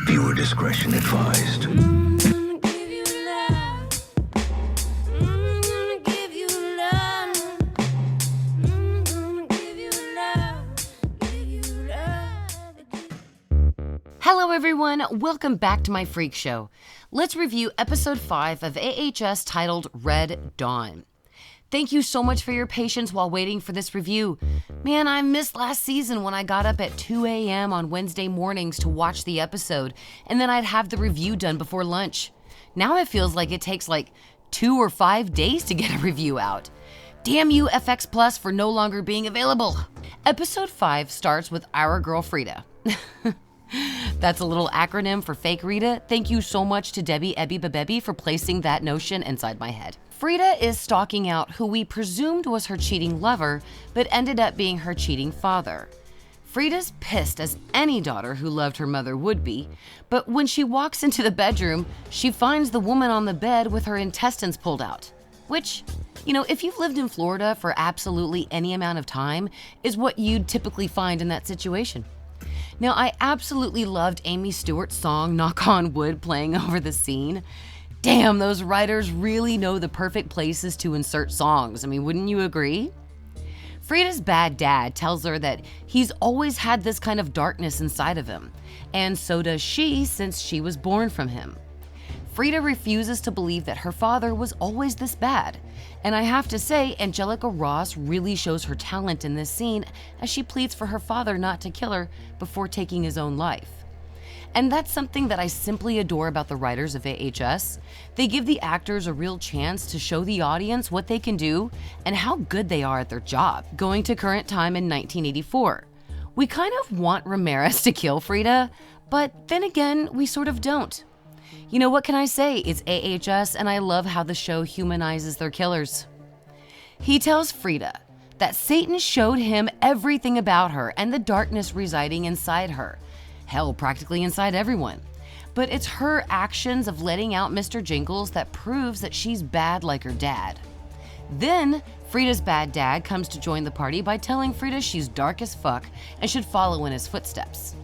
Viewer discretion advised. Hello everyone, welcome back to my freak show. Let's review episode 5 of AHS titled Red Dawn. Thank you so much for your patience while waiting for this review. Man, I missed last season when I got up at 2 a.m. on Wednesday mornings to watch the episode, and then I'd have the review done before lunch. Now it feels like it takes like 2 or 5 days to get a review out. Damn you, FX Plus, for no longer being available. Episode 5 starts with our girl Frida. That's a little acronym for fake Rita. Thank you so much to Debbie Ebby Babebi for placing that notion inside my head. Frida is stalking out who we presumed was her cheating lover, but ended up being her cheating father. Frida's pissed as any daughter who loved her mother would be, but when she walks into the bedroom, she finds the woman on the bed with her intestines pulled out. Which, if you've lived in Florida for absolutely any amount of time, is what you'd typically find in that situation. Now, I absolutely loved Amy Stewart's song, Knock on Wood, playing over the scene. Damn, those writers really know the perfect places to insert songs. I mean, wouldn't you agree? Frida's bad dad tells her that he's always had this kind of darkness inside of him, and so does she since she was born from him. Frida refuses to believe that her father was always this bad. And I have to say, Angelica Ross really shows her talent in this scene as she pleads for her father not to kill her before taking his own life. And that's something that I simply adore about the writers of AHS. They give the actors a real chance to show the audience what they can do and how good they are at their job. Going to current time in 1984. We kind of want Ramirez to kill Frida, but then again, we sort of don't. What can I say? It's AHS, and I love how the show humanizes their killers. He tells Frida that Satan showed him everything about her and the darkness residing inside her. Hell, practically inside everyone. But it's her actions of letting out Mr. Jingles that proves that she's bad like her dad. Then, Frida's bad dad comes to join the party by telling Frida she's dark as fuck and should follow in his footsteps.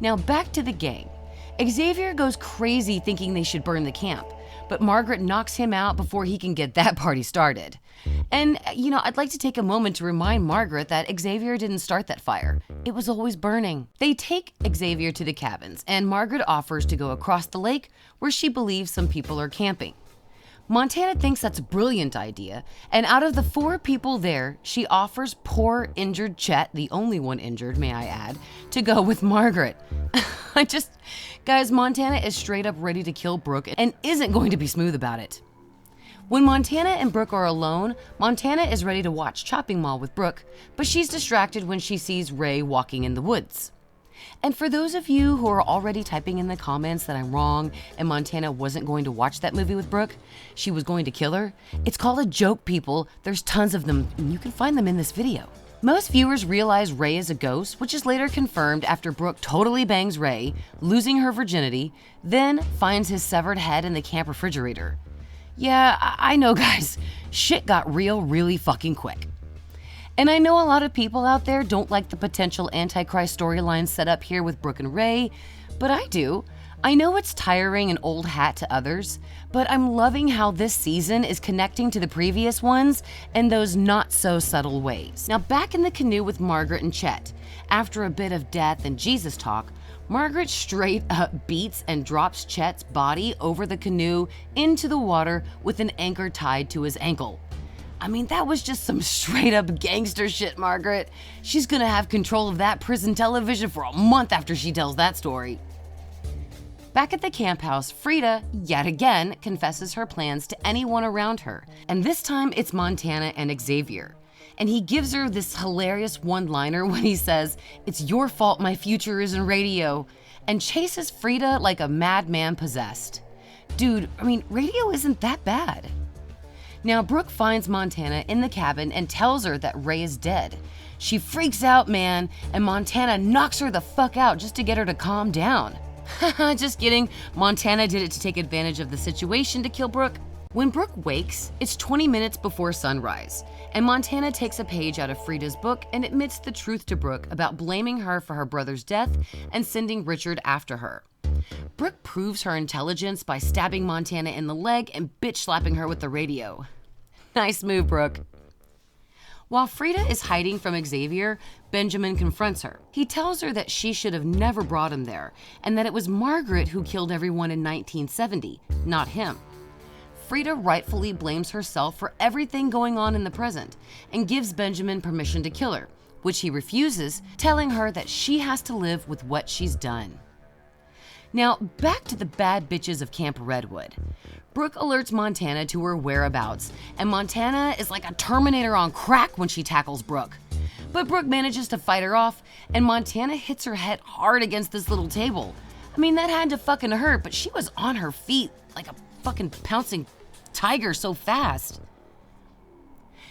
Now back to the gang. Xavier goes crazy thinking they should burn the camp, but Margaret knocks him out before he can get that party started. And, I'd like to take a moment to remind Margaret that Xavier didn't start that fire. It was always burning. They take Xavier to the cabins, and Margaret offers to go across the lake where she believes some people are camping. Montana thinks that's a brilliant idea, and out of the 4 people there, she offers poor injured Chet, the only one injured, may I add, to go with Margaret. Guys, Montana is straight up ready to kill Brooke and isn't going to be smooth about it. When Montana and Brooke are alone, Montana is ready to watch Chopping Mall with Brooke, but she's distracted when she sees Ray walking in the woods. And for those of you who are already typing in the comments that I'm wrong and Montana wasn't going to watch that movie with Brooke, she was going to kill her, it's called a joke, people. There's tons of them, and you can find them in this video. Most viewers realize Ray is a ghost, which is later confirmed after Brooke totally bangs Ray, losing her virginity, then finds his severed head in the camp refrigerator. Yeah, I know, guys. Shit got real really fucking quick. And I know a lot of people out there don't like the potential Antichrist storyline set up here with Brooke and Ray, but I do. I know it's tiring and old hat to others, but I'm loving how this season is connecting to the previous ones in those not so subtle ways. Now back in the canoe with Margaret and Chet, after a bit of death and Jesus talk, Margaret straight up beats and drops Chet's body over the canoe into the water with an anchor tied to his ankle. I mean, that was just some straight up gangster shit, Margaret. She's gonna have control of that prison television for a month after she tells that story. Back at the camp house, Frida, yet again, confesses her plans to anyone around her, and this time it's Montana and Xavier. And he gives her this hilarious one-liner when he says, "It's your fault my future is in radio," and chases Frida like a madman possessed. Dude, radio isn't that bad. Now, Brooke finds Montana in the cabin and tells her that Ray is dead. She freaks out, man, and Montana knocks her the fuck out just to get her to calm down. Just kidding. Montana did it to take advantage of the situation to kill Brooke. When Brooke wakes, it's 20 minutes before sunrise, and Montana takes a page out of Frida's book and admits the truth to Brooke about blaming her for her brother's death and sending Richard after her. Brooke proves her intelligence by stabbing Montana in the leg and bitch slapping her with the radio. Nice move, Brooke. While Frida is hiding from Xavier, Benjamin confronts her. He tells her that she should have never brought him there, and that it was Margaret who killed everyone in 1970, not him. Frida rightfully blames herself for everything going on in the present, and gives Benjamin permission to kill her, which he refuses, telling her that she has to live with what she's done. Now, back to the bad bitches of Camp Redwood. Brooke alerts Montana to her whereabouts, and Montana is like a Terminator on crack when she tackles Brooke. But Brooke manages to fight her off, and Montana hits her head hard against this little table. I mean, that had to fucking hurt, but she was on her feet like a fucking pouncing tiger so fast.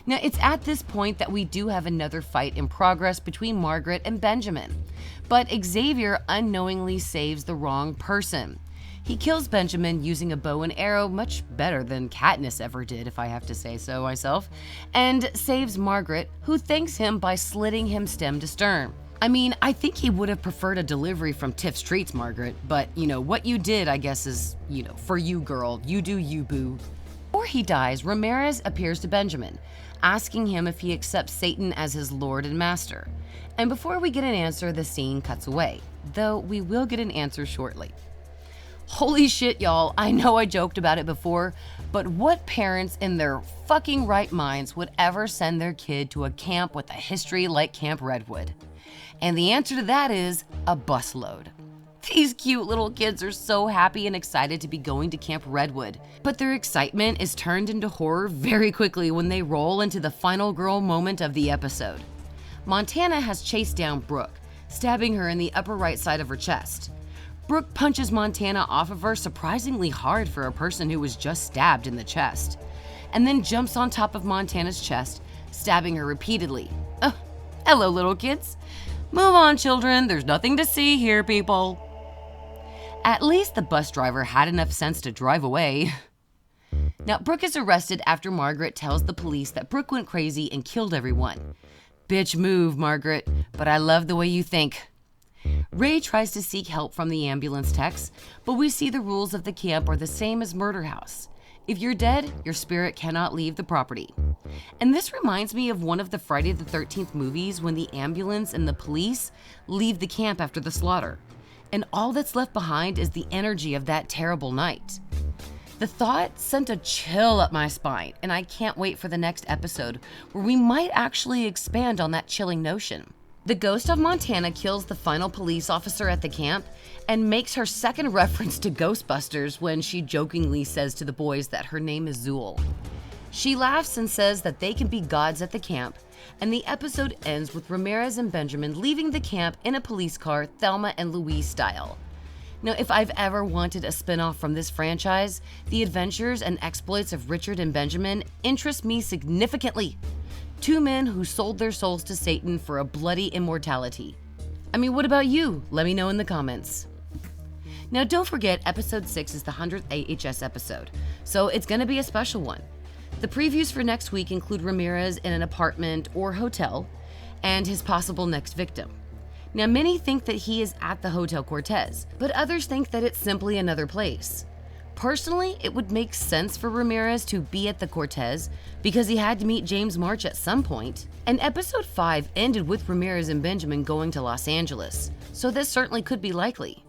Now, it's at this point that we do have another fight in progress between Margaret and Benjamin, but Xavier unknowingly saves the wrong person. He kills Benjamin using a bow and arrow, much better than Katniss ever did, if I have to say so myself, and saves Margaret, who thanks him by slitting him stem to stern. I mean, I think he would have preferred a delivery from Tiff's Treats, Margaret, but, what you did, I guess, is, for you, girl. You do you, boo. Before he dies, Ramirez appears to Benjamin, asking him if he accepts Satan as his lord and master. And before we get an answer, the scene cuts away, though we will get an answer shortly. Holy shit, y'all, I know I joked about it before, but what parents in their fucking right minds would ever send their kid to a camp with a history like Camp Redwood? And the answer to that is a busload. These cute little kids are so happy and excited to be going to Camp Redwood, but their excitement is turned into horror very quickly when they roll into the final girl moment of the episode. Montana has chased down Brooke, stabbing her in the upper right side of her chest. Brooke punches Montana off of her surprisingly hard for a person who was just stabbed in the chest, and then jumps on top of Montana's chest, stabbing her repeatedly. Oh, hello, little kids. Move on, children. There's nothing to see here, people. At least the bus driver had enough sense to drive away. Now, Brooke is arrested after Margaret tells the police that Brooke went crazy and killed everyone. Bitch move, Margaret, but I love the way you think. Ray tries to seek help from the ambulance techs, but we see the rules of the camp are the same as Murder House. If you're dead, your spirit cannot leave the property. And this reminds me of one of the Friday the 13th movies when the ambulance and the police leave the camp after the slaughter, and all that's left behind is the energy of that terrible night. The thought sent a chill up my spine, and I can't wait for the next episode where we might actually expand on that chilling notion. The ghost of Montana kills the final police officer at the camp and makes her second reference to Ghostbusters when she jokingly says to the boys that her name is Zool. She laughs and says that they can be gods at the camp, and the episode ends with Ramirez and Benjamin leaving the camp in a police car, Thelma and Louise style. Now, if I've ever wanted a spin-off from this franchise, the adventures and exploits of Richard and Benjamin interest me significantly. Two men who sold their souls to Satan for a bloody immortality. I mean, what about you? Let me know in the comments. Now, don't forget, episode 6 is the 100th AHS episode, so it's gonna be a special one. The previews for next week include Ramirez in an apartment or hotel, and his possible next victim. Now, many think that he is at the Hotel Cortez, but others think that it's simply another place. Personally, it would make sense for Ramirez to be at the Cortez because he had to meet James March at some point. And episode 5 ended with Ramirez and Benjamin going to Los Angeles, so this certainly could be likely.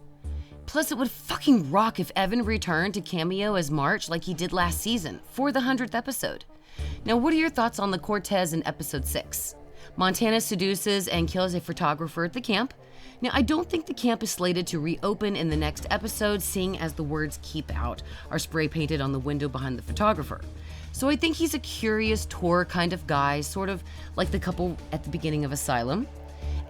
Plus, it would fucking rock if Evan returned to cameo as March like he did last season for the 100th episode. Now, what are your thoughts on the Cortez in episode 6? Montana seduces and kills a photographer at the camp. Now, I don't think the camp is slated to reopen in the next episode, seeing as the words "keep out" are spray painted on the window behind the photographer. So I think he's a curious tour kind of guy, sort of like the couple at the beginning of Asylum.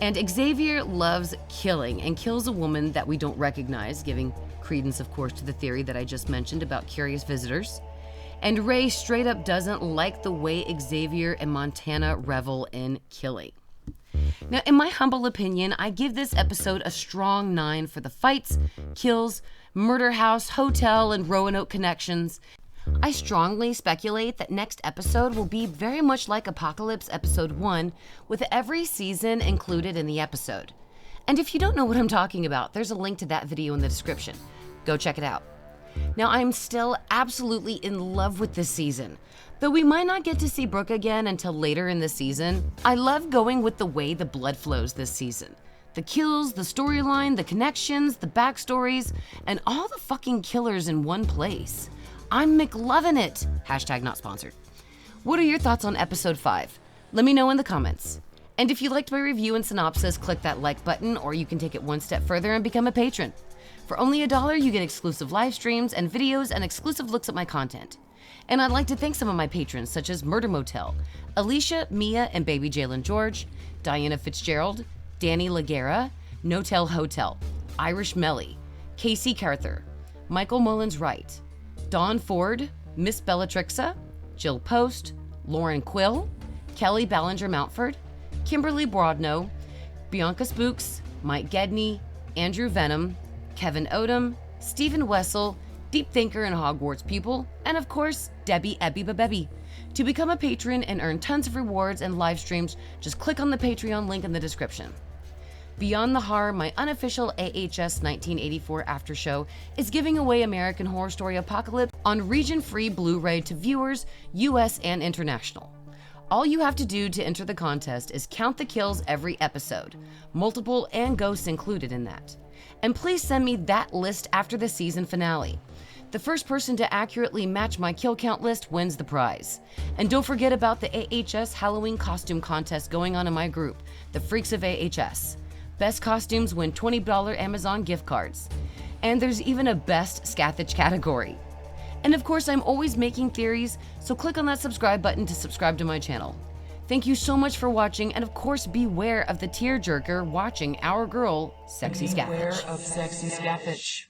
And Xavier loves killing and kills a woman that we don't recognize, giving credence, of course, to the theory that I just mentioned about curious visitors. And Ray straight up doesn't like the way Xavier and Montana revel in killing. Now, in my humble opinion, I give this episode a strong 9 for the fights, kills, murder house, hotel, and Roanoke connections. I strongly speculate that next episode will be very much like Apocalypse Episode 1, with every season included in the episode. And if you don't know what I'm talking about, there's a link to that video in the description. Go check it out. Now, I'm still absolutely in love with this season. Though we might not get to see Brooke again until later in the season, I love going with the way the blood flows this season. The kills, the storyline, the connections, the backstories, and all the fucking killers in one place. I'm McLovin' it. Hashtag not sponsored. What are your thoughts on episode 5? Let me know in the comments. And if you liked my review and synopsis, click that like button, or you can take it one step further and become a patron. For only $1, you get exclusive live streams and videos and exclusive looks at my content. And I'd like to thank some of my patrons, such as Murder Motel, Alicia, Mia, and baby Jalen George, Diana Fitzgerald, Danny Laguerra, Notel Hotel, Irish Melly, Casey Carther, Michael Mullins Wright, Dawn Ford, Miss Bellatrixa, Jill Post, Lauren Quill, Kelly Ballinger Mountford, Kimberly Broadno, Bianca Spooks, Mike Gedney, Andrew Venom, Kevin Odom, Stephen Wessel, Deep Thinker and Hogwarts Pupil, and of course, Debbie Ebby Babebby. To become a patron and earn tons of rewards and live streams, just click on the Patreon link in the description. Beyond the Horror, my unofficial AHS 1984 after show, is giving away American Horror Story Apocalypse on region-free Blu-ray to viewers, US and international. All you have to do to enter the contest is count the kills every episode, multiple and ghosts included in that. And please send me that list after the season finale. The first person to accurately match my kill count list wins the prize. And don't forget about the AHS Halloween costume contest going on in my group, the Freaks of AHS. Best costumes win $20 Amazon gift cards. And there's even a best Scathach category. And of course, I'm always making theories, so click on that subscribe button to subscribe to my channel. Thank you so much for watching, and of course, beware of the tearjerker watching our girl, Sexy Scathach. Beware of Sexy Scathach.